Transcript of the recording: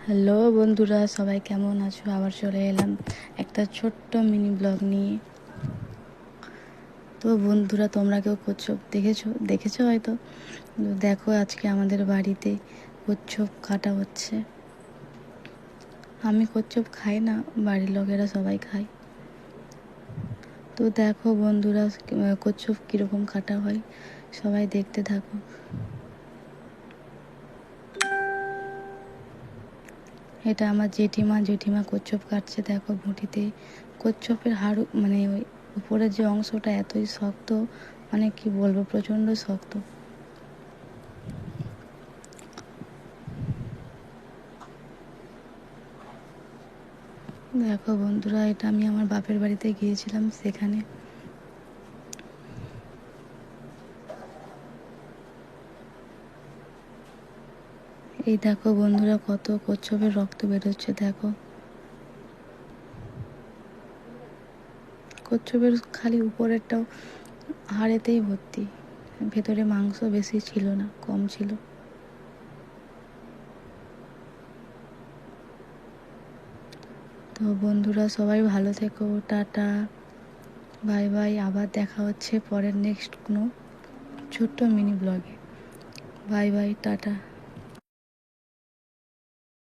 Hello বন্ধুরা, সবাই কেমন আছো? আবার চলে এলাম একটা ছোট্ট মিনি ব্লগ নিয়ে। তো বন্ধুরা, তোমরা কেউ কচ্ছপ দেখেছো হয়তো। তো দেখো, আজকে আমাদের বাড়িতে কচ্ছপ কাটা হচ্ছে। আমি কচ্ছপ খাই না, বাড়ির লোকেরা সবাই খায়। তো দেখো বন্ধুরা, কচ্ছপ কীরকম কাটা হয়, সবাই দেখতে থাকো। এটা আমার জেঠিমা কচ্ছপ কাটছে। দেখো ভুঁটিতে কচ্ছপের হাড়, মানে ওই উপরের যে অংশটা এতই শক্ত, মানে কি বলবো, প্রচণ্ড শক্ত। দেখো বন্ধুরা, এটা আমি আমার বাপের বাড়িতে গিয়েছিলাম, সেখানে এই দেখো বন্ধুরা, কত কচ্ছপের রক্ত বেরোচ্ছে। দেখো, কচ্ছপের খালি উপরেরটাও হাড়েতেই ভর্তি, ভেতরে মাংস বেশি ছিল না, কম ছিল। তো বন্ধুরা, সবাই ভালো থেকো। Tata, bye bye. আবার দেখা হচ্ছে পরের নেক্সট কোনো ছোট্ট মিনি ব্লগে। Bye bye, tata.